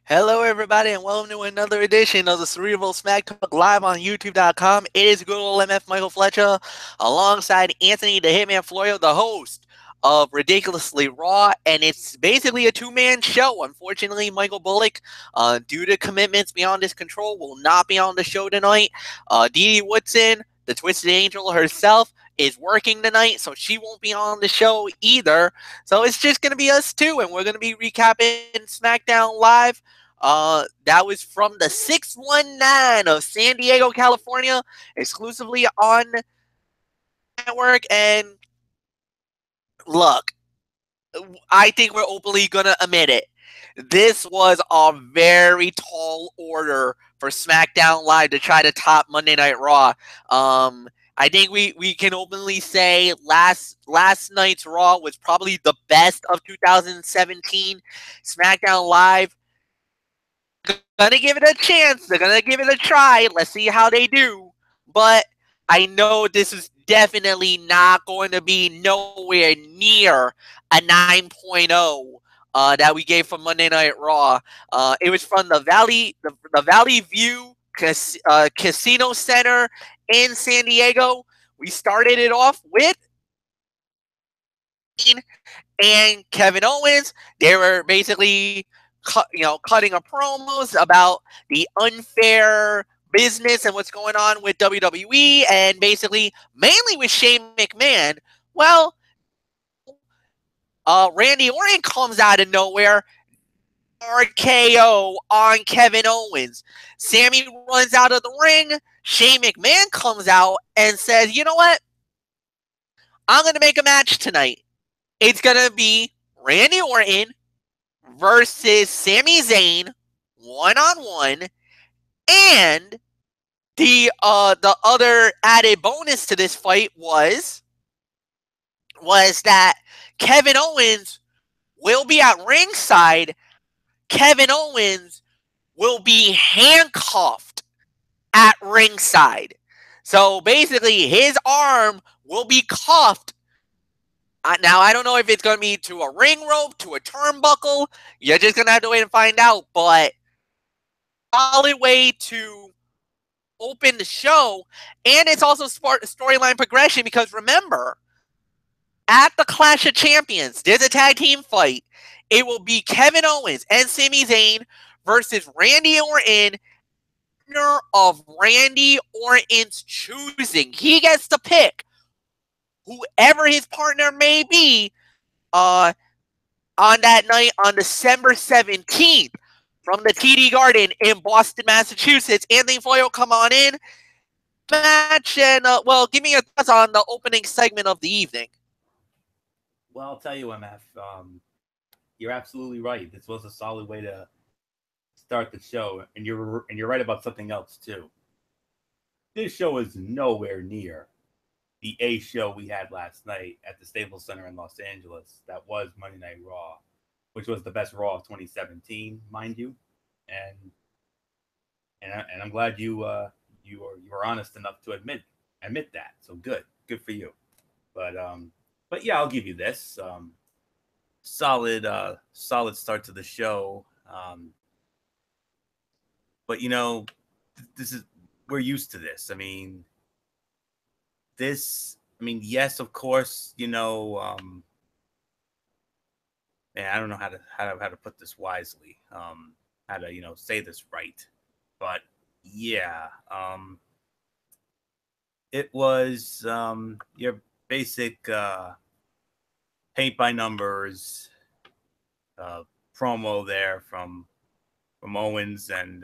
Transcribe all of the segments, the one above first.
Hello, everybody, and welcome to another edition of the Cerebral Smack Talk live on YouTube.com. It is good old MF Michael Fletcher alongside Anthony the Hitman Florio, the host of Ridiculously Raw, and it's basically a two-man show. Unfortunately, Michael Bullock, due to commitments beyond his control, will not be on the show tonight. Dee Dee Woodson, the Twisted Angel herself, is working tonight, so she won't be on the show either. So it's just going to be us two, and we're going to be recapping SmackDown Live. That was from the 619 of San Diego, California, exclusively on network. And look, I think we're openly gonna admit it. This was a very tall order for SmackDown Live to try to top Monday Night Raw. I think we can openly say last night's Raw was probably the best of 2017. SmackDown Live gonna give it a chance. They're gonna give it a try. Let's see how they do. But I know this is definitely not going to be nowhere near a 9.0 that we gave for Monday Night Raw. It was from the Valley View Casino Center in San Diego. We started it off with and Kevin Owens. They were basically cutting a promos about the unfair business and what's going on with WWE, and basically mainly with Shane McMahon. Well, Randy Orton comes out of nowhere, RKO on Kevin Owens. Sami runs out of the ring. Shane McMahon comes out and says, "You know what? I'm going to make a match tonight. It's going to be Randy Orton versus Sami Zayn one-on-one, and the other added bonus to this fight was that Kevin Owens will be at ringside. Kevin Owens will be handcuffed at ringside. So basically, his arm will be cuffed. Now, I don't know if it's going to be to a ring rope, to a turnbuckle. You're just going to have to wait and find out. But solid way to open the show. And it's also storyline progression because remember, at the Clash of Champions, there's a tag team fight. It will be Kevin Owens and Sami Zayn versus Randy Orton, winner of Randy Orton's choosing. He gets to pick whoever his partner may be on that night on December 17th from the TD Garden in Boston, Massachusetts. Anthony Foyle, come on in. Match and, well, give me your thoughts on the opening segment of the evening. Well, I'll tell you, MF, you're absolutely right. This was a solid way to start the show, and you're right about something else too. This show is nowhere near the A show we had last night at the Staples Center in Los Angeles. That was Monday Night Raw, which was the best Raw of 2017, mind you. And I'm glad you were honest enough to admit that. So good for you. But yeah, I'll give you this solid start to the show. But this is we're used to this. Yes, of course, man, I don't know how to put this wisely. How to say this right, but yeah, it was your basic paint by numbers promo there from Owens and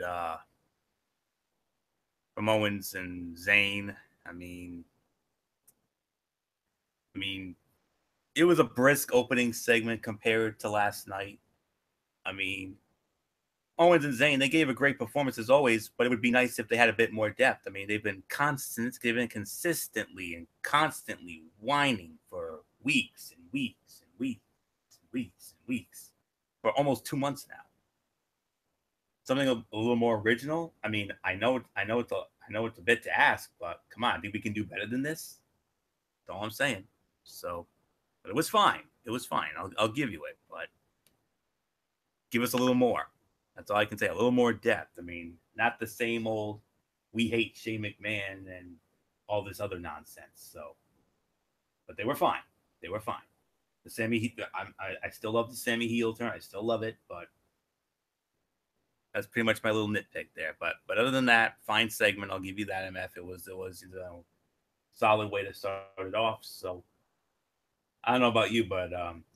Zayn. I mean, it was a brisk opening segment compared to last night. I mean, Owens and Zayn, they gave a great performance as always, but it would be nice if they had a bit more depth. They've been consistently and constantly whining for weeks and weeks and weeks and weeks and weeks for almost 2 months now. Something a little more original. I know it's a bit to ask, but come on, I think we can do better than this. That's all I'm saying. So, but it was fine. It was fine. I'll give you it, but give us a little more. That's all I can say. A little more depth. I mean, not the same old we hate Shane McMahon and all this other nonsense. So, but they were fine. They were fine. The Sami, I still love the Sami heel turn. I still love it, but that's pretty much my little nitpick there. But other than that, fine segment. I'll give you that, MF. It was solid way to start it off. So I don't know about you, but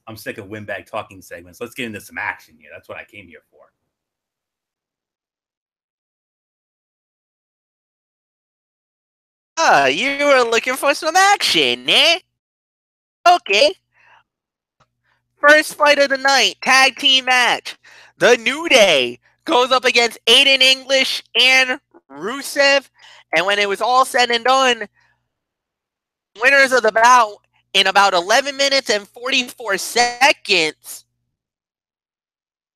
I'm sick of windbag talking segments. Let's get into some action here. That's what I came here for. You were looking for some action, eh? Okay. First fight of the night, tag team match. The New Day goes up against Aiden English and Rusev. And when it was all said and done, winners of the bout in about 11 minutes and 44 seconds.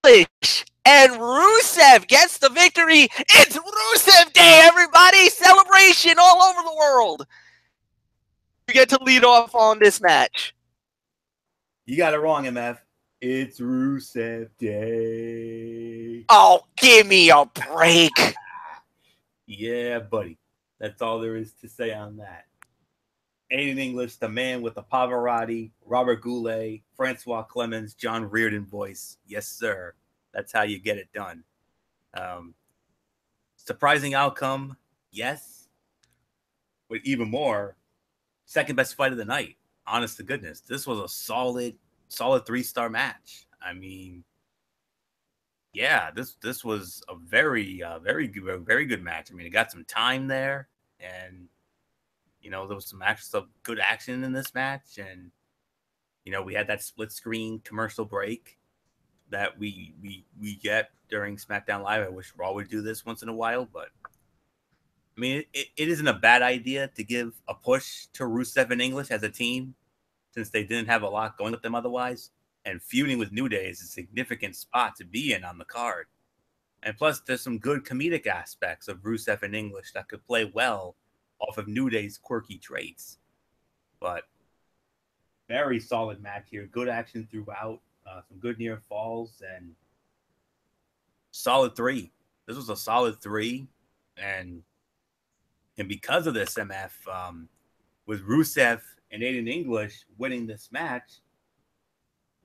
English and Rusev gets the victory. It's Rusev Day, everybody! Celebration all over the world. You get to lead off on this match. You got it wrong, MF. It's Rusev Day. Oh, give me a break. Yeah, buddy. That's all there is to say on that. Aiden English, the man with the Pavarotti, Robert Goulet, Francois Clemens, John Reardon voice. Yes, sir. That's how you get it done. Surprising outcome, yes. But even more, second best fight of the night. Honest to goodness, this was a solid 3-star match. I mean, yeah, this was a very good match. I mean, it got some time there, and there was some good action in this match, and we had that split screen commercial break that we get during SmackDown Live. I wish Raw would do this once in a while, but I mean, it isn't a bad idea to give a push to Rusev and English as a team, since they didn't have a lot going with them otherwise. And feuding with New Day is a significant spot to be in on the card. And plus, there's some good comedic aspects of Rusev and English that could play well off of New Day's quirky traits. But very solid match here. Good action throughout. Some good near falls and solid 3. This was a solid 3. And because of this, MF, with Rusev and Aiden English winning this match,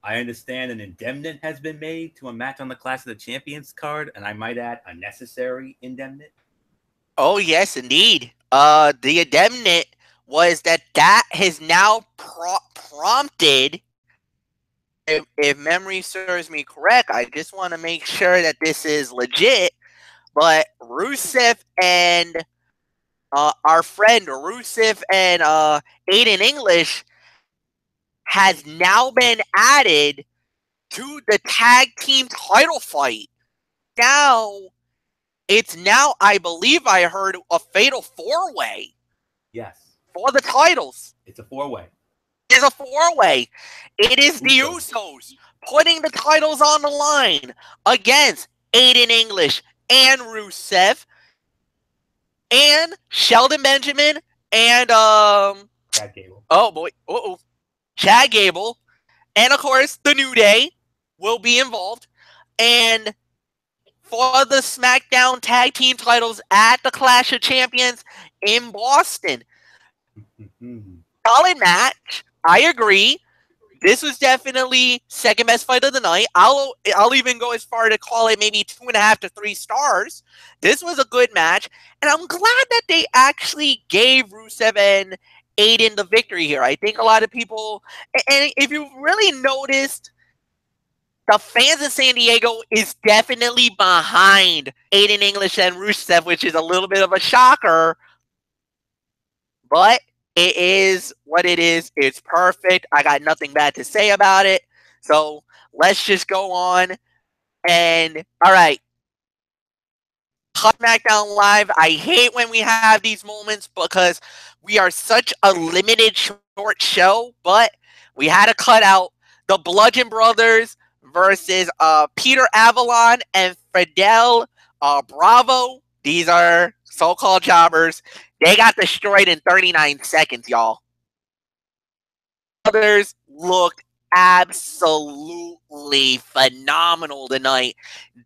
I understand an indemnity has been made to a match on the Clash of the Champions card, and I might add a necessary indemnity. Oh, yes, indeed. The indemnity was that has now prompted, if memory serves me correct, I just want to make sure that this is legit, but Rusev and our friend Rusev and Aiden English has now been added to the tag team title fight. It's now, I believe I heard, a fatal 4-way. Yes. For the titles. It's a 4-way. It's a 4-way. It is the Usos putting the titles on the line against Aiden English and Rusev and Sheldon Benjamin and Chad Gable. Oh boy. Chad Gable. And of course, the New Day will be involved. And for the SmackDown Tag Team titles at the Clash of Champions in Boston. Solid match. I agree. This was definitely second best fight of the night. I'll even go as far to call it maybe 2.5 to 3 stars. This was a good match, and I'm glad that they actually gave Rusev and Aiden the victory here. I think a lot of people, and if you really noticed, the fans in San Diego is definitely behind Aiden English and Rusev, which is a little bit of a shocker, but it is what it is. It's perfect. I got nothing bad to say about it. So let's just go on. And all right. SmackDown Live. I hate when we have these moments because we are such a limited short show, but we had to cut out the Bludgeon Brothers versus Peter Avalon and Fidel Bravo. These are so-called jobbers. They got destroyed in 39 seconds, y'all. Others looked absolutely phenomenal tonight.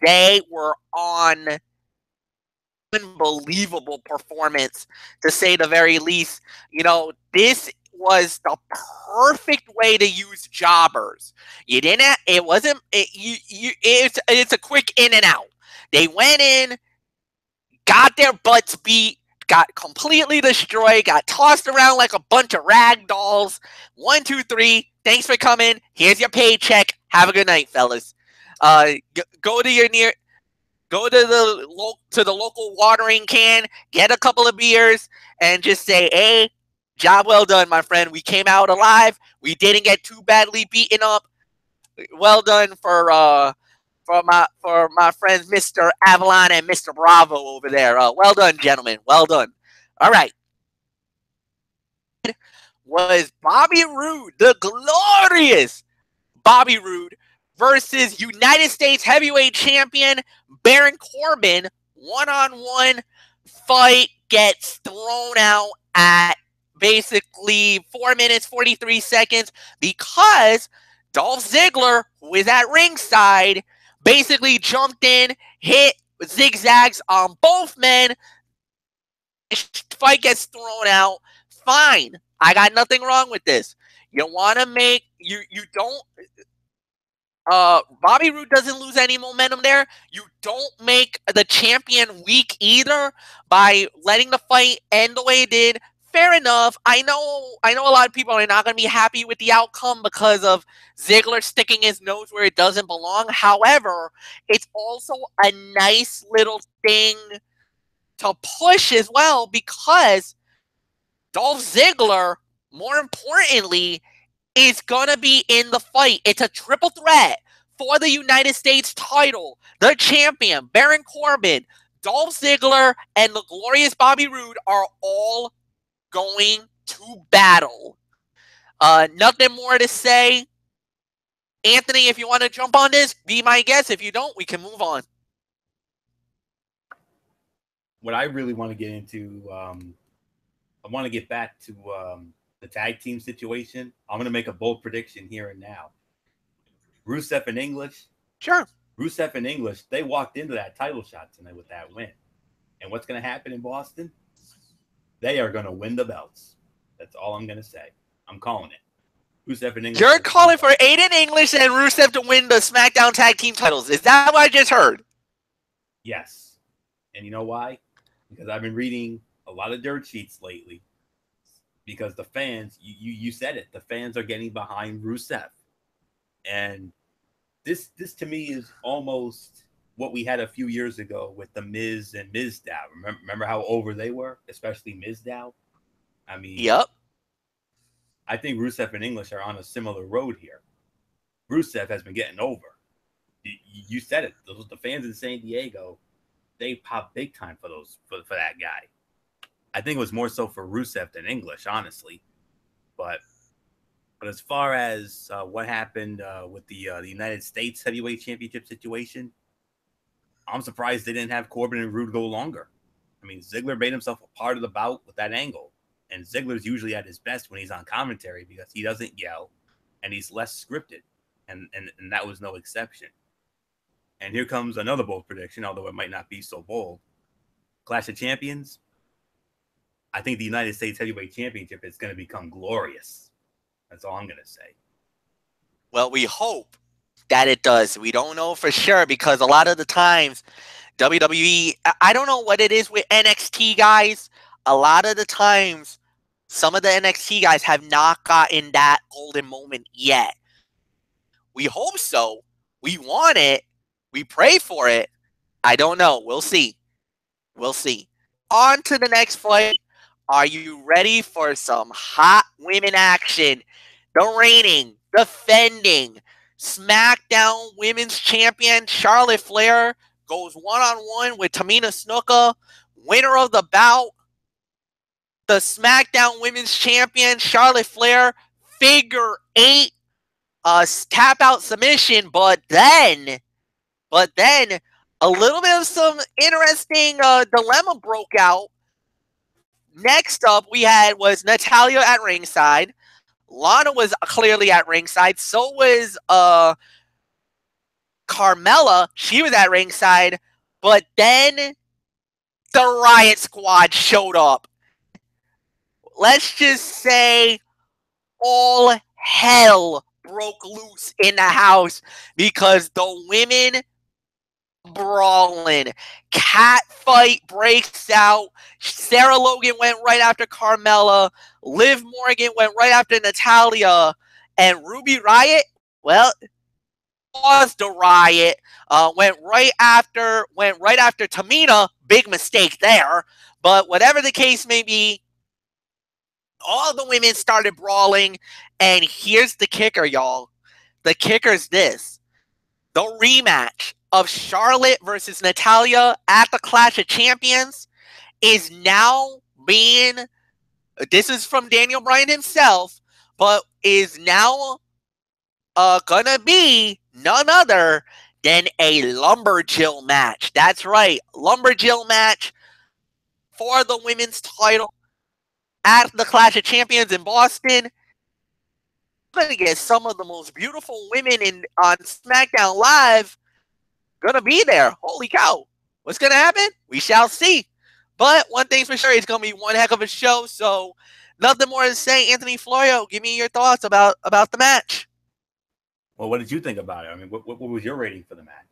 They were on unbelievable performance, to say the very least. You know, this was the perfect way to use jobbers. You didn't. It wasn't. It's a quick in and out. They went in, got their butts beat, got completely destroyed, got tossed around like a bunch of rag dolls. 1, 2, 3. Thanks for coming. Here's your paycheck. Have a good night, fellas. Go to your near. Go to the local watering can, get a couple of beers, and just say, "Hey, job well done, my friend. We came out alive. We didn't get too badly beaten up. Well done for my friends, Mr. Avalon and Mr. Bravo over there. Well done, gentlemen. Well done. All right." Was Bobby Roode, the glorious Bobby Roode, versus United States Heavyweight Champion Baron Corbin. One-on-one fight gets thrown out at basically 4 minutes, 43 seconds because Dolph Ziggler, who is at ringside, basically jumped in, hit zigzags on both men. Fight gets thrown out. Fine. I got nothing wrong with this. You want to make, you don't, Bobby Roode doesn't lose any momentum there. You don't make the champion weak either by letting the fight end the way it did. Fair enough. I know a lot of people are not going to be happy with the outcome because of Ziggler sticking his nose where it doesn't belong. However, it's also a nice little thing to push as well because Dolph Ziggler, more importantly, is going to be in the fight. It's a triple threat for the United States title. The champion, Baron Corbin, Dolph Ziggler, and the glorious Bobby Roode are all going to battle. Nothing more to say. Anthony, if you want to jump on this, be my guest. If you don't, we can move on. What I really want to get into, I want to get back to the tag team situation. I'm going to make a bold prediction here and now. Rusev and English. Sure. Rusev and English, they walked into that title shot tonight with that win. And what's going to happen in Boston? They are going to win the belts. That's all I'm going to say. I'm calling it. Rusev and English. You're calling for Aiden English and Rusev to win the SmackDown tag team titles. Is that what I just heard? Yes. And you know why? Because I've been reading a lot of dirt sheets lately. Because the fans, you said it, the fans are getting behind Rusev. And this to me is almost what we had a few years ago with the Miz and Mizdow. Remember how over they were, especially Mizdow? I mean, yep. I think Rusev and English are on a similar road here. Rusev has been getting over. You said it. The fans in San Diego, they pop big time for that guy. I think it was more so for Rusev than English, honestly. But as far as what happened with the United States Heavyweight Championship situation, I'm surprised they didn't have Corbin and Roode go longer. I mean, Ziggler made himself a part of the bout with that angle. And Ziggler's usually at his best when he's on commentary because he doesn't yell and he's less scripted. And that was no exception. And here comes another bold prediction, although it might not be so bold. Clash of Champions. I think the United States Heavyweight Championship is going to become glorious. That's all I'm going to say. Well, we hope that it does. We don't know for sure because a lot of the times WWE, I don't know what it is with NXT guys. A lot of the times, some of the NXT guys have not gotten that golden moment yet. We hope so. We want it. We pray for it. I don't know. We'll see. We'll see. On to the next fight. Are you ready for some hot women action? The reigning, defending SmackDown Women's Champion Charlotte Flair goes one-on-one with Tamina Snuka, winner of the bout. The SmackDown Women's Champion Charlotte Flair, figure 8, tap out submission, but then a little bit of some interesting dilemma broke out. Next up, we had was Natalya at ringside, Lana was clearly at ringside. So was Carmella. She was at ringside. But then the Riot Squad showed up. Let's just say all hell broke loose in the house because the women brawling. Cat fight breaks out. Sarah Logan went right after Carmella. Liv Morgan went right after Natalya. And Ruby Riot, well, caused the riot. Went right after Tamina. Big mistake there. But whatever the case may be, all the women started brawling. And here's the kicker, y'all. The kicker's this. The rematch of Charlotte versus Natalya at the Clash of Champions is now being, this is from Daniel Bryan himself, but is now gonna be none other than a Lumberjill match. That's right, Lumberjill match for the women's title at the Clash of Champions in Boston. We're gonna get some of the most beautiful women on SmackDown Live gonna be there. Holy cow. What's gonna happen? We shall see. But one thing's for sure, it's gonna be one heck of a show. So nothing more to say. Anthony Florio, give me your thoughts about the match. Well, what did you think about it? I mean, what was your rating for the match?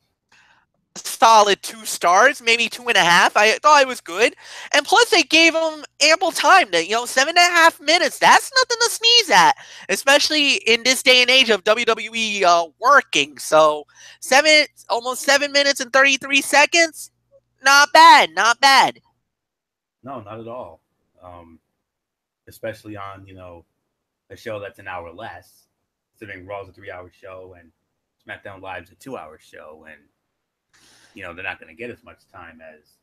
Solid 2 stars, maybe 2.5. I thought it was good. And plus they gave him ample time to, 7.5 minutes. That's nothing to sneeze at, especially in this day and age of WWE working. So almost 7 minutes and 33 seconds. Not bad. Not bad. No, not at all. Especially on, a show that's an hour less, considering Raw's a 3-hour show and SmackDown Live's a 2-hour show, and they're not going to get as much time as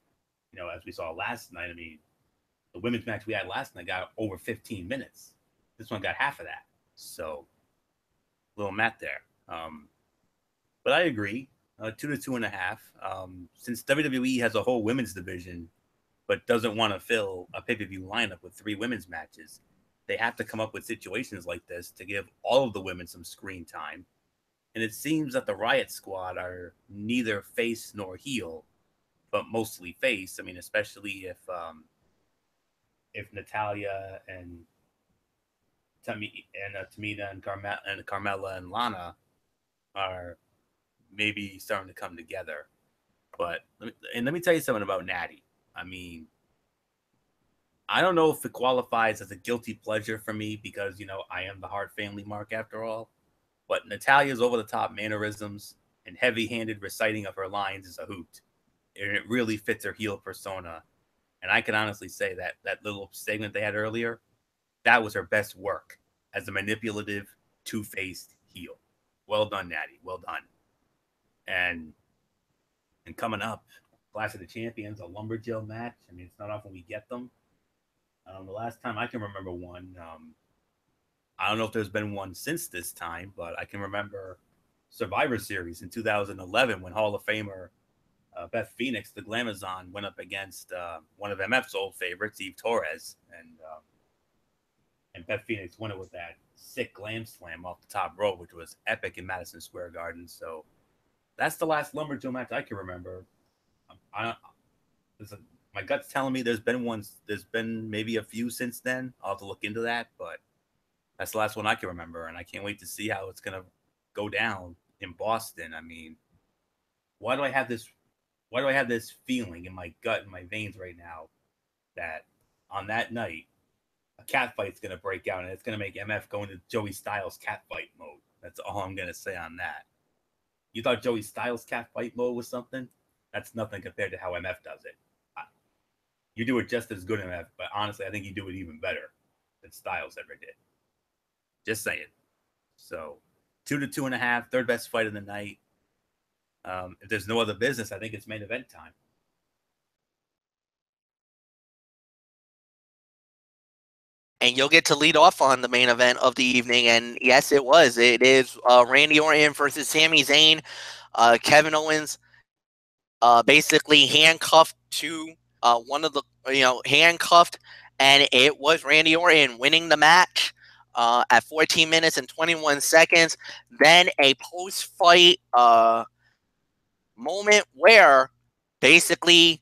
we saw last night. I mean, the women's match we had last night got over 15 minutes. This one got half of that. So, little math there. But I agree, 2 to 2.5. Since WWE has a whole women's division, but doesn't want to fill a pay-per-view lineup with 3 women's matches, they have to come up with situations like this to give all of the women some screen time. And it seems that the Riot Squad are neither face nor heel, but mostly face. I mean, especially if Natalya and Tamina and Carmella and Lana are maybe starting to come together. But let me tell you something about Natty. I mean, I don't know if it qualifies as a guilty pleasure for me because, I am the Hart family mark after all. But Natalya's over-the-top mannerisms and heavy-handed reciting of her lines is a hoot. And it really fits her heel persona. And I can honestly say that little segment they had earlier, that was her best work as a manipulative, two-faced heel. Well done, Natty. Well done. And coming up, Clash of the Champions, a Lumberjill match. I mean, it's not often we get them. The last time I can remember one, I don't know if there's been one since this time, but I can remember Survivor Series in 2011 when Hall of Famer Beth Phoenix, the Glamazon, went up against one of MF's old favorites, Eve Torres, and Beth Phoenix won it with that sick Glam Slam off the top rope, which was epic in Madison Square Garden. So that's the last Lumberjill match I can remember. My gut's telling me there's been maybe a few since then. I'll have to look into that, but that's the last one I can remember, and I can't wait to see how it's going to go down in Boston. I mean, why do I have this feeling in my gut and my veins right now that on that night a cat fight's going to break out and it's going to make MF go into Joey Styles cat fight mode? That's all I'm going to say on that. You thought Joey Styles cat fight mode was something? That's nothing compared to how MF does it. You do it just as good, MF, but honestly, I think you do it even better than Styles ever did. Just saying. So 2 to 2.5, third best fight of the night. If there's no other business, I think it's main event time. And you'll get to lead off on the main event of the evening. And yes, it was. It is Randy Orton versus Sami Zayn. Kevin Owens basically handcuffed to handcuffed, and it was Randy Orton winning the match. at 14 minutes and 21 seconds. Then a post-fight moment where basically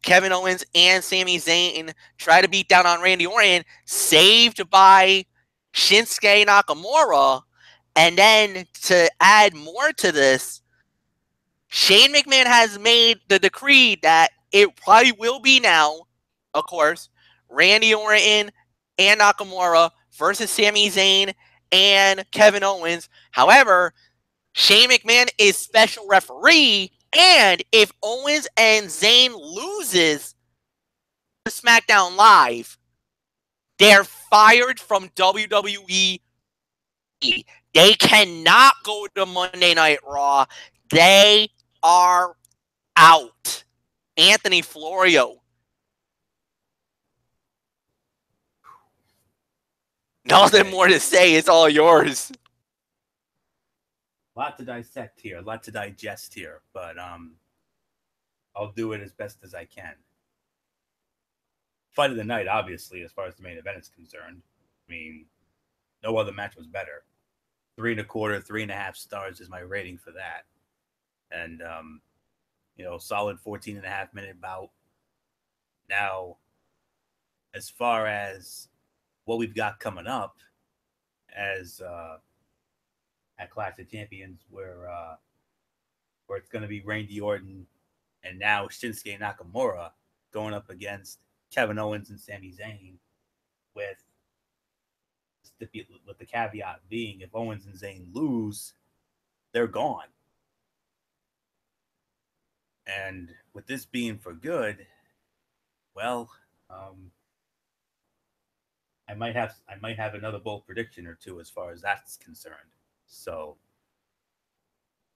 Kevin Owens and Sami Zayn try to beat down on Randy Orton, saved by Shinsuke Nakamura. And then to add more to this, Shane McMahon has made the decree that it probably will be now, of course, Randy Orton and Nakamura versus Sami Zayn and Kevin Owens. However, Shane McMahon is special referee, and if Owens and Zayn loses SmackDown Live, they're fired from WWE. They cannot go to Monday Night Raw. They are out. Anthony Florio. Nothing more to say. It's all yours. A lot to dissect here, a lot to digest here, but I'll do it as best as I can. Fight of the night, obviously, as far as the main event is concerned. I mean, no other match was better. 3 1/4, 3.5 stars is my rating for that. And, solid 14.5-minute bout. Now, as far as what we've got coming up as at Clash of Champions, where it's going to be Randy Orton and now Shinsuke Nakamura going up against Kevin Owens and Sami Zayn, with the caveat being if Owens and Zayn lose, they're gone. And with this being for good, well, I might have another bold prediction or two as far as that's concerned. So,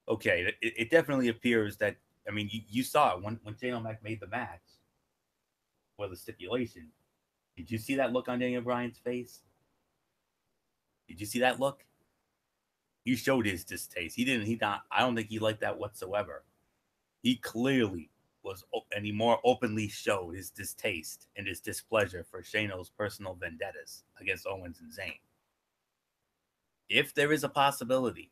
okay, it definitely appears that, I mean, you saw it when Shane O'Mac made the match for the stipulation. Did you see that look on Daniel Bryan's face? Did you see that look? He showed his distaste. I don't think he liked that whatsoever. He clearly was, and he more openly showed his distaste and his displeasure for Shano's personal vendettas against Owens and Zayn. If there is a possibility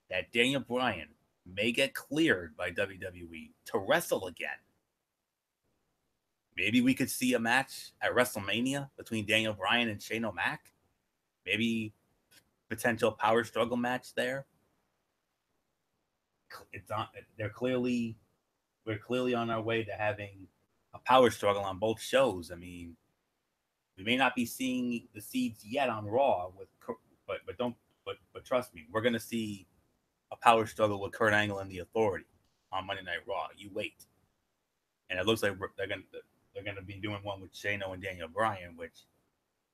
that Daniel Bryan may get cleared by WWE to wrestle again, maybe we could see a match at WrestleMania between Daniel Bryan and Shane O'Mac. Maybe potential power struggle match there. We're clearly on our way to having a power struggle on both shows. I mean, we may not be seeing the seeds yet on Raw but trust me, we're gonna see a power struggle with Kurt Angle and the Authority on Monday Night Raw. You wait, and it looks like they're gonna be doing one with Shano and Daniel Bryan, which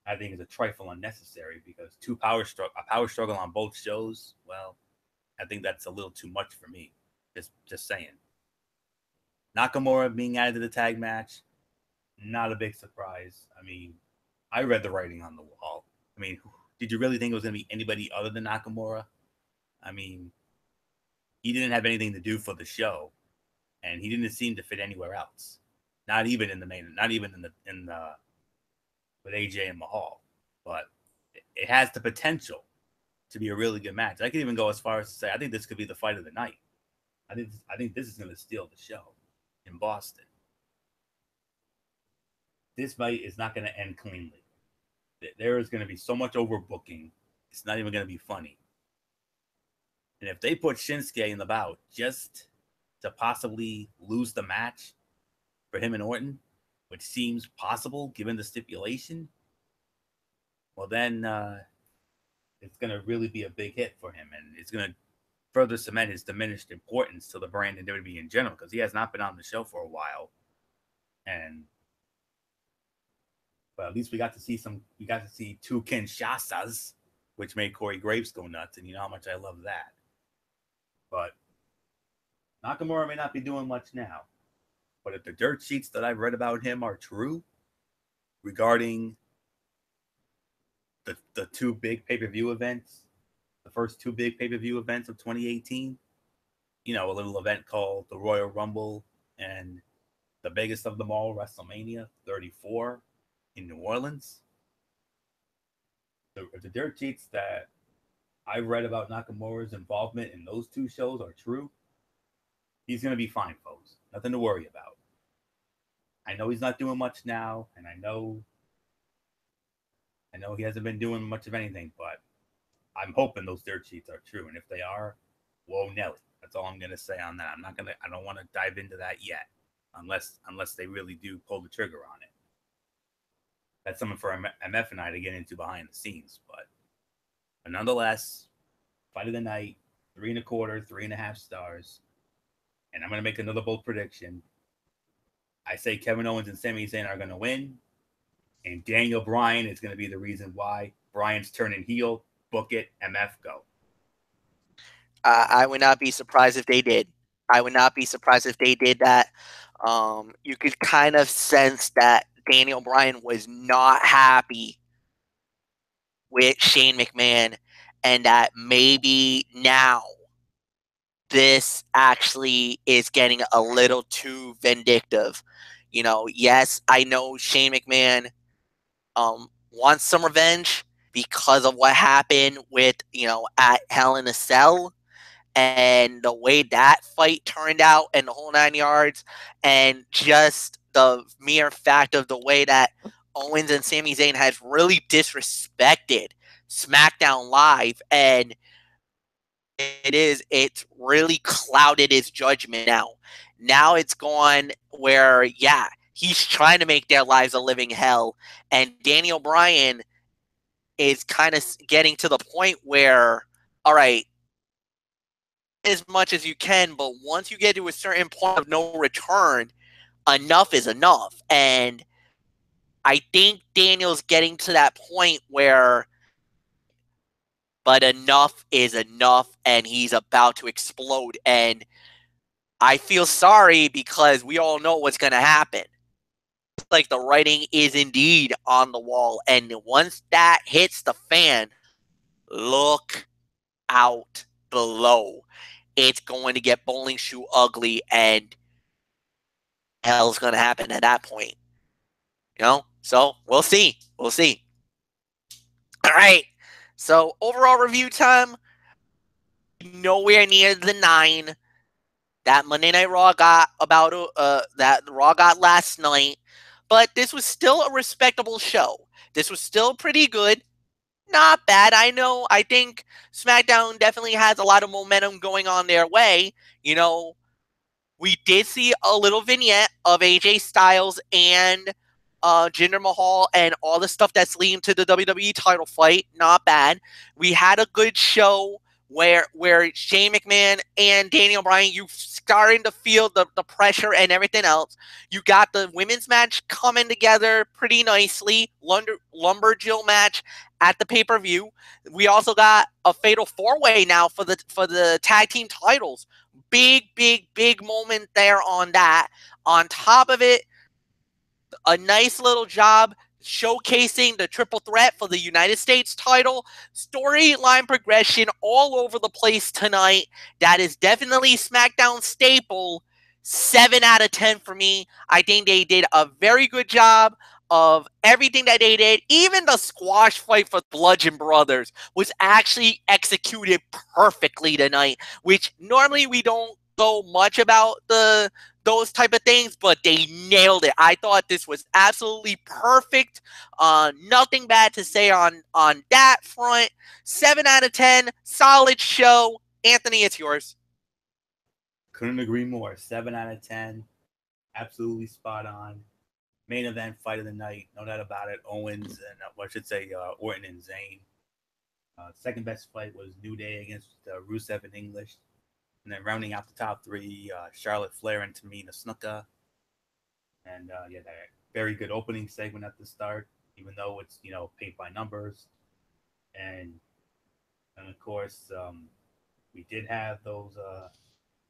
I think is a trifle unnecessary because a power struggle on both shows. Well, I think that's a little too much for me. Just saying. Nakamura being added to the tag match, not a big surprise. I mean, I read the writing on the wall. I mean, did you really think it was going to be anybody other than Nakamura? I mean, he didn't have anything to do for the show, and he didn't seem to fit anywhere else. Not even in the main, not even in the with AJ and Mahal. But it has the potential to be a really good match. I could even go as far as to say I think this could be the fight of the night. I think this is going to steal the show in Boston. This fight is not going to end cleanly. There is going to be so much overbooking. It's not even going to be funny. And if they put Shinsuke in the bout just to possibly lose the match for him and Orton, which seems possible given the stipulation, well then it's going to really be a big hit for him, and it's going to further cement his diminished importance to the brand and WWE in general, because he has not been on the show for a while. But at least we got to see two Kinshasas, which made Corey Graves go nuts, and you know how much I love that. But Nakamura may not be doing much now, but if the dirt sheets that I've read about him are true regarding the two big pay-per-view events, the first two big pay-per-view events of 2018, a little event called the Royal Rumble and the biggest of them all, WrestleMania 34 in New Orleans. if the dirt sheets that I've read about Nakamura's involvement in those two shows are true, he's going to be fine, folks. Nothing to worry about. I know he's not doing much now, and I know he hasn't been doing much of anything, but I'm hoping those dirt sheets are true. And if they are, whoa, Nelly. That's all I'm going to say on that. I don't want to dive into that yet, unless they really do pull the trigger on it. That's something for MF and I to get into behind the scenes. But nonetheless, fight of the night, 3.25, 3.5 stars. And I'm going to make another bold prediction. I say Kevin Owens and Sami Zayn are going to win. And Daniel Bryan is going to be the reason why. Bryan's turning heel. Book it. MF, go. I would not be surprised if they did. I would not be surprised if they did that. You could kind of sense that Daniel Bryan was not happy with Shane McMahon, and that maybe now this actually is getting a little too vindictive. Yes, I know Shane McMahon wants some revenge because of what happened with, at Hell in a Cell and the way that fight turned out and the whole 9 yards, and just the mere fact of the way that Owens and Sami Zayn has really disrespected SmackDown Live, and it's really clouded his judgment now. Now it's gone where, yeah, he's trying to make their lives a living hell, and Daniel Bryan is kind of getting to the point where, all right, as much as you can, but once you get to a certain point of no return, enough is enough. And I think Daniel's getting to that point where, but enough is enough, and he's about to explode. And I feel sorry because we all know what's going to happen. Like, the writing is indeed on the wall, and once that hits the fan, look out below. It's going to get bowling shoe ugly, and hell's going to happen at that point. So we'll see. We'll see. All right. So overall review time, nowhere near the 9 that Monday Night Raw got that Raw got last night, but this was still a respectable show. This was still pretty good. Not bad. I think SmackDown definitely has a lot of momentum going on their way. We did see a little vignette of AJ Styles and Jinder Mahal and all the stuff that's leading to the WWE title fight. Not bad. We had a good show where Shane McMahon and Daniel Bryan, you starting to feel the pressure and everything else. You got the women's match coming together pretty nicely. Lumberjill match at the pay-per-view. We also got a fatal 4-way now for the tag team titles. Big moment there on that. On top of it, a nice little job showcasing the triple threat for the United States title. Storyline progression all over the place tonight. That is definitely SmackDown staple. 7 out of 10 for me. I think they did a very good job of everything that they did. Even the squash fight for Bludgeon Brothers was actually executed perfectly tonight, which normally we don't go much about those type of things, but they nailed it. I thought this was absolutely perfect. Nothing bad to say on that front. 7 out of 10. Solid show. Anthony, it's yours. Couldn't agree more. 7 out of 10. Absolutely spot on. Main event, fight of the night. No doubt about it. Owens and, Orton and Zayn. Second best fight was New Day against Rusev and English. And then rounding out the top 3, Charlotte Flair and Tamina Snuka. And that very good opening segment at the start, even though it's, paint by numbers. And of course, we did have those.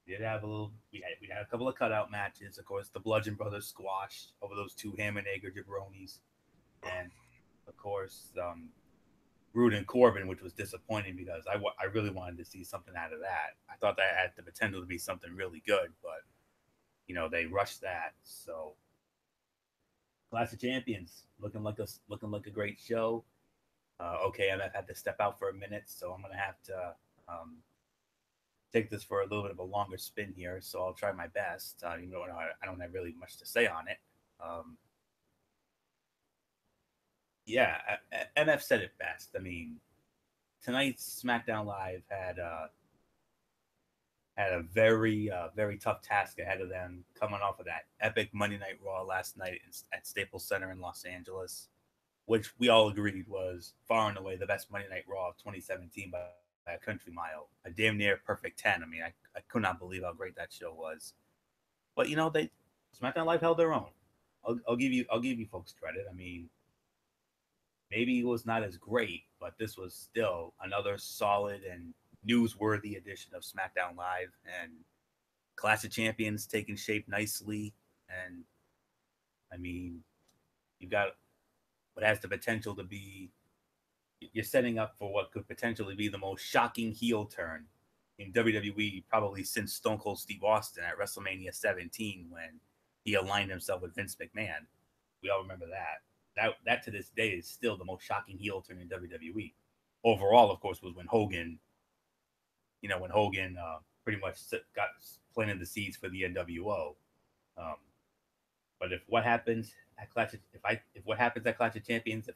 We had a couple of cutout matches. Of course, the Bludgeon Brothers squash over those 2 ham and egg jabronis, and of course, Rude and Corbin, which was disappointing because I really wanted to see something out of that. I thought that had the potential to be something really good, but they rushed that. So, Clash of Champions looking like a great show. Okay, MF had to step out for a minute, so I'm gonna have to take this for a little bit of a longer spin here. So I'll try my best. Even though I don't have really much to say on it. Yeah, MF said it best. I mean, tonight's SmackDown Live had a very tough task ahead of them, coming off of that epic Monday Night Raw last night at Staples Center in Los Angeles, which we all agreed was far and away the best Monday Night Raw of 2017 by a country mile, a damn near perfect 10. I mean, I could not believe how great that show was. But you know, SmackDown Live held their own. I'll give you folks credit. I mean, maybe it was not as great, but this was still another solid and newsworthy edition of SmackDown Live, and Clash of Champions taking shape nicely. And I mean, you've got what has the potential to be, you're setting up for what could potentially be the most shocking heel turn in WWE probably since Stone Cold Steve Austin at WrestleMania 17 when he aligned himself with Vince McMahon. We all remember that. That to this day is still the most shocking heel turn in WWE. Overall, of course, was when Hogan pretty much got planted the seeds for the NWO. But if what happens at Clash of Champions,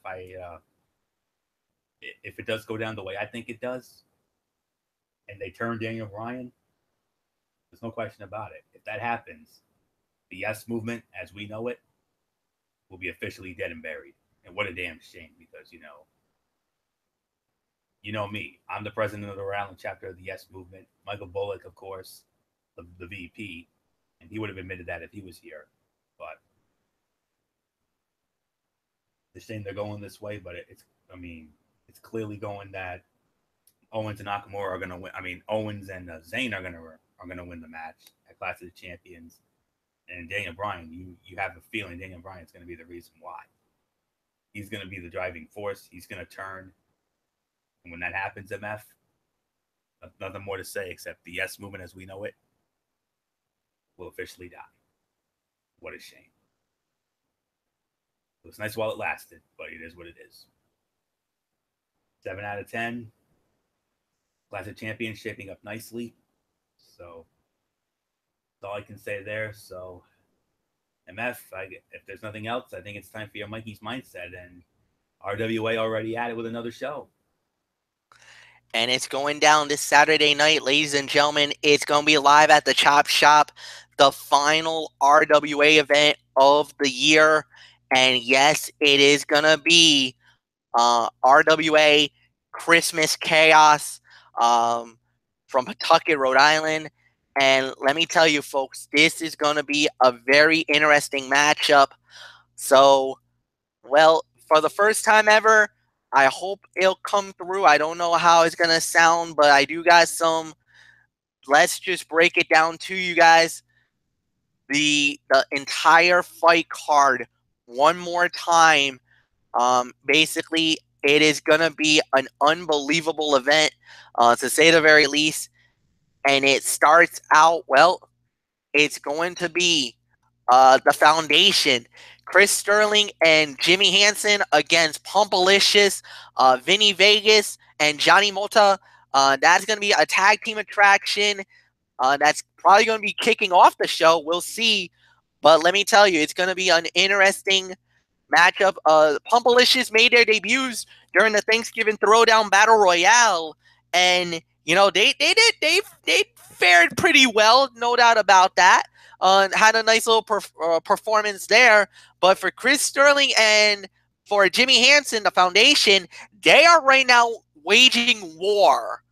if it does go down the way I think it does, and they turn Daniel Bryan, there's no question about it. If that happens, the Yes Movement, as we know it, will be officially dead and buried. And what a damn shame, because you know me. I'm the president of the Rhode Island chapter of the Yes Movement. Michael Bullock, of course, the VP, and he would have admitted that if he was here. But it's a shame they're going this way. But it's clearly going that Owens and Nakamura are going to win. I mean, Owens and Zayn are going to win the match at Clash of the Champions. And Daniel Bryan, you have a feeling Daniel Bryan is going to be the reason why. He's going to be the driving force. He's going to turn. And when that happens, MF, nothing more to say except the Yes Movement as we know it will officially die. What a shame. It was nice while it lasted, but it is what it is. 7 out of 10. Clash of Champions shaping up nicely. So that's all I can say there. So, MF, if there's nothing else, I think it's time for your Mikey's Mindset. And RWA already at it with another show. And it's going down this Saturday night, ladies and gentlemen. It's going to be live at the Chop Shop, the final RWA event of the year. And yes, it is going to be RWA Christmas Chaos from Pawtucket, Rhode Island. And let me tell you, folks, this is going to be a very interesting matchup. So, well, for the first time ever, I hope it'll come through. I don't know how it's going to sound, but I do got some. Let's just break it down to you guys. The entire fight card one more time. Basically, it is going to be an unbelievable event, to say the very least. And it starts out, well, it's going to be the Foundation, Chris Sterling and Jimmy Hansen against Pumpalicious, Vinny Vegas, and Johnny Mota. That's going to be a tag team attraction. That's probably going to be kicking off the show. We'll see. But let me tell you, it's going to be an interesting matchup. Pumpalicious made their debuts during the Thanksgiving Throwdown Battle Royale. And, you know, they fared pretty well, no doubt about that. Had a nice little performance there. But for Chris Sterling and for Jimmy Hansen, the Foundation, they are right now waging war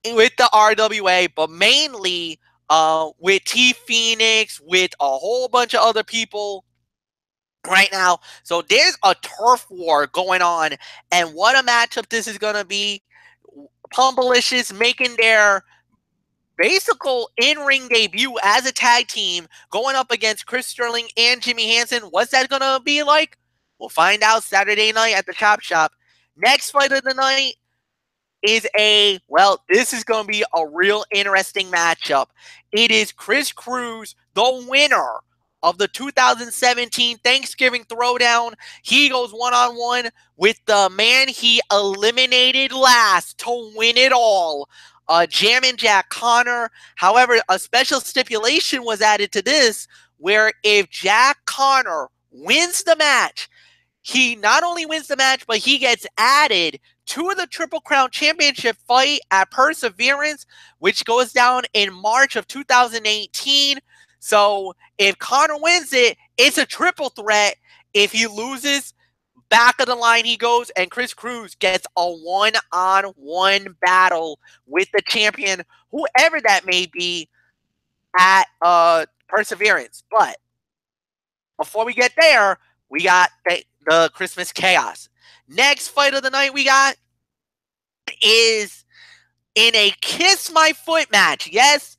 with the RWA, but mainly with T Phoenix, with a whole bunch of other people right now. So there's a turf war going on. And what a matchup this is going to be. Pumpalicious making their basically in-ring debut as a tag team going up against Chris Sterling and Jimmy Hansen. What's that going to be like? We'll find out Saturday night at the Chop Shop. Next fight of the night is this is going to be a real interesting matchup. It is Chris Cruz, the winner of the 2017 Thanksgiving Throwdown. He goes one-on-one with the man he eliminated last to win it all, Jammin' Jack Connor. However, a special stipulation was added to this, where if Jack Connor wins the match, he not only wins the match, but he gets added to the Triple Crown Championship fight at Perseverance, which goes down in March of 2018. So if Connor wins it, it's a triple threat. If he loses, back of the line he goes, and Chris Cruz gets a one-on-one battle with the champion, whoever that may be, at Perseverance. But before we get there, we got the Christmas Chaos. Next fight of the night we got is in a Kiss My Foot match. Yes,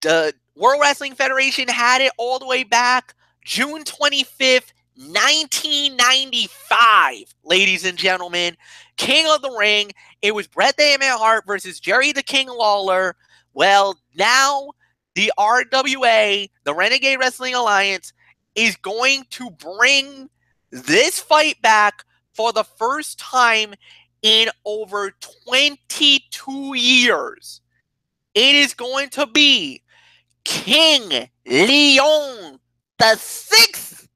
the World Wrestling Federation had it all the way back June 25th, 1995, ladies and gentlemen. King of the Ring. It was Bret the Hitman Hart versus Jerry the King Lawler. Well, now the RWA, the Renegade Wrestling Alliance, is going to bring this fight back for the first time in over 22 years. It is going to be King Leon the Sixth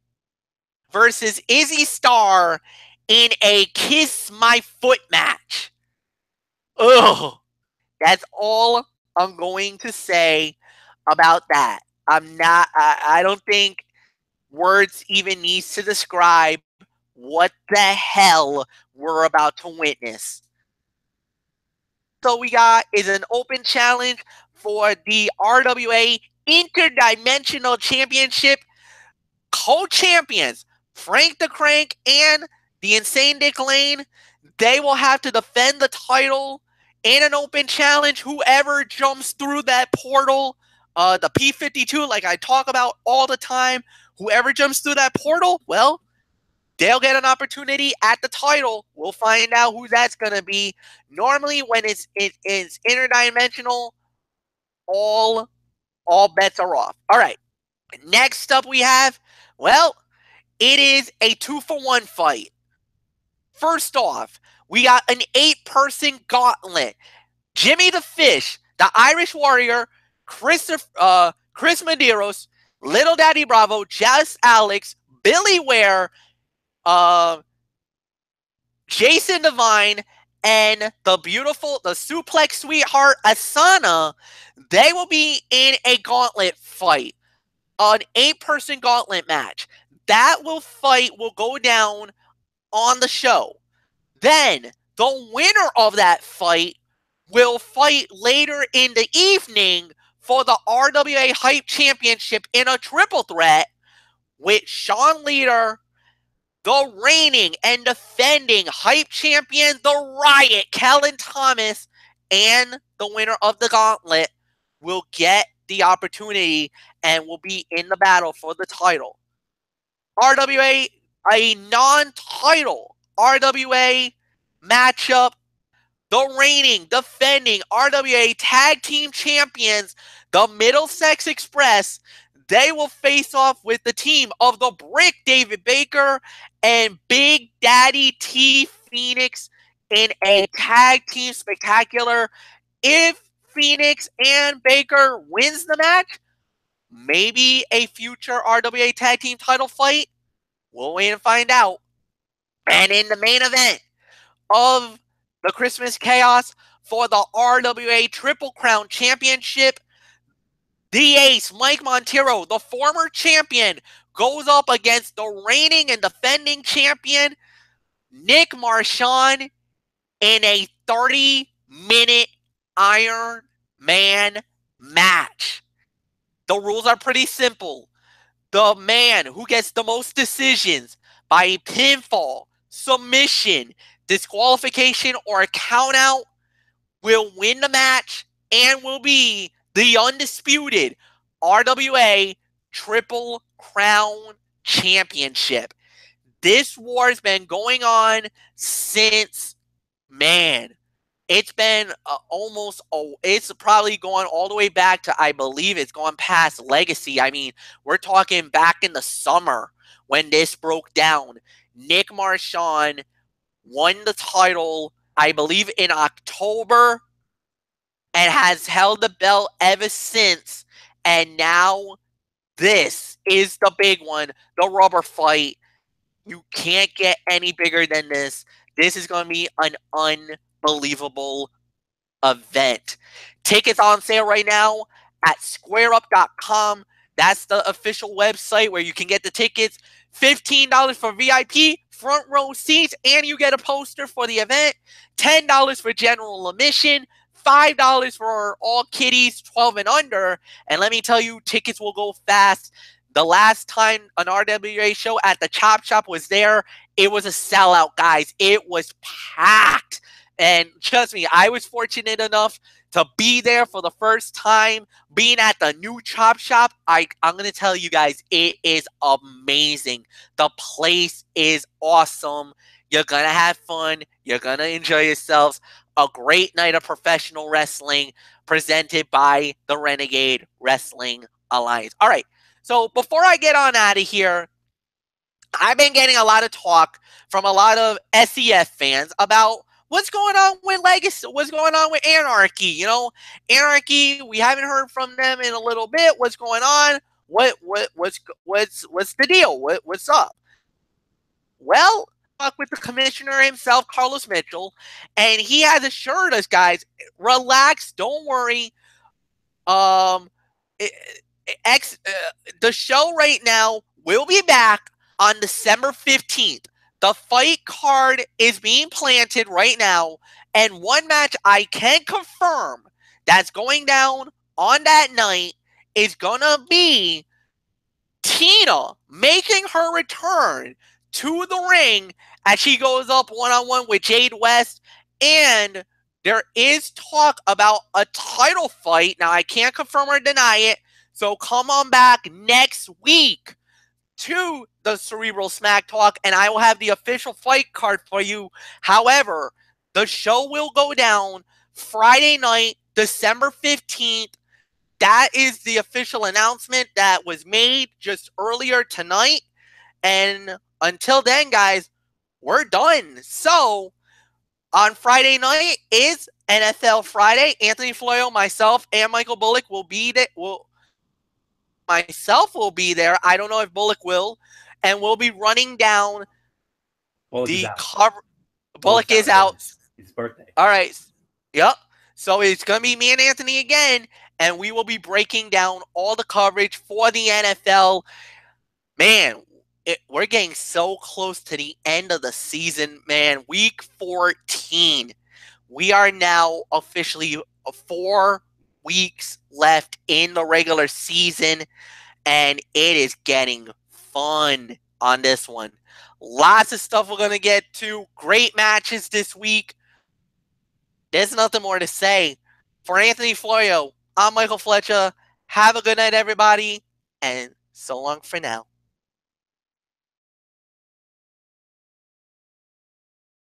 versus Izzy Star in a Kiss My Foot match. Ugh. That's all I'm going to say about that. I don't think words even needs to describe what the hell we're about to witness. So we got is an open challenge for the RWA Interdimensional Championship. Co-champions Frank the Crank and the Insane Dick Lane, they will have to defend the title in an open challenge. Whoever jumps through that portal, the P52, like I talk about all the time, whoever jumps through that portal, well, they'll get an opportunity at the title. We'll find out who that's going to be. Normally, when it's interdimensional, all bets are off. All right. Next up we have, well, it is a 2-for-1 fight. First off, we got an 8-person gauntlet. Jimmy the Fish, the Irish Warrior, Chris Medeiros, Little Daddy Bravo, Jazz Alex, Billy Ware, Jason Devine, and the suplex sweetheart Asana. They will be in a gauntlet fight, an 8-person gauntlet match. That fight will go down on the show. Then the winner of that fight will fight later in the evening for the RWA Hype Championship in a triple threat with Sean Leader, the reigning and defending Hype Champion, the Riot, Kellen Thomas, and the winner of the gauntlet will get the opportunity and will be in the battle for the title. RWA, a non-title RWA matchup. The reigning, defending RWA Tag Team Champions, the Middlesex Express, they will face off with the team of the Brick David Baker and Big Daddy T Phoenix in a tag team spectacular. If Phoenix and Baker wins the match, maybe a future RWA Tag Team title fight. We'll wait and find out. And in the main event of the Christmas Chaos for the RWA Triple Crown Championship, the ace, Mike Montero, the former champion, goes up against the reigning and defending champion, Nick Marchand, in a 30-minute Iron Man match. The rules are pretty simple. The man who gets the most decisions by pinfall, submission, disqualification, or a countout will win the match and will be the undisputed RWA Triple Crown Championship. This war has been going on since, It's been it's probably going all the way back to, I believe it's gone past Legacy. I mean, we're talking back in the summer when this broke down. Nick Marchand won the title, I believe, in October and has held the belt ever since. And now this is the big one, the rubber fight. You can't get any bigger than this. This is going to be an unbelievable event. Tickets on sale right now at squareup.com. That's the official website where you can get the tickets. $15 for VIP, front row seats, and you get a poster for the event. $10 for general admission. $5 for all kiddies 12 and under. And let me tell you, tickets will go fast. The last time an RWA show at the Chop Shop was there, it was a sellout, guys. It was packed. And trust me, I was fortunate enough to be there for the first time, being at the new Chop Shop. I'm going to tell you guys, it is amazing. The place is awesome. You're going to have fun. You're going to enjoy yourselves. A great night of professional wrestling presented by the Renegade Wrestling Alliance. All right, so before I get on out of here, I've been getting a lot of talk from a lot of SEF fans about what's going on with Legacy, what's going on with Anarchy. You know, Anarchy, we haven't heard from them in a little bit. What's going on? What's the deal? What's up? Well, talk with the commissioner himself, Carlos Mitchell, and he has assured us, guys, relax, don't worry. The show right now will be back on December 15th. The fight card is being planted right now, and one match I can confirm that's going down on that night is gonna be Tina making her return to the ring as she goes up one-on-one with Jade West, and there is talk about a title fight. Now, I can't confirm or deny it, so come on back next week to the Cerebral Smack Talk, and I will have the official fight card for you. However, the show will go down Friday night, December 15th. That is the official announcement that was made just earlier tonight. And until then, guys, we're done. So, on Friday night is NFL Friday. Anthony Floyo, myself, and Michael Bullock will be there. Myself will be there. I don't know if Bullock will. And we'll be running down the cover. Bullock is out. His birthday. All right. Yep. So it's going to be me and Anthony again. And we will be breaking down all the coverage for the NFL. Man, we're getting so close to the end of the season, man. Week 14. We are now officially 4 weeks left in the regular season, and it is getting fun on this one. Lots of stuff we're going to get to. Great matches this week. There's nothing more to say. For Anthony Florio, I'm Michael Fletcher. Have a good night, everybody, and so long for now.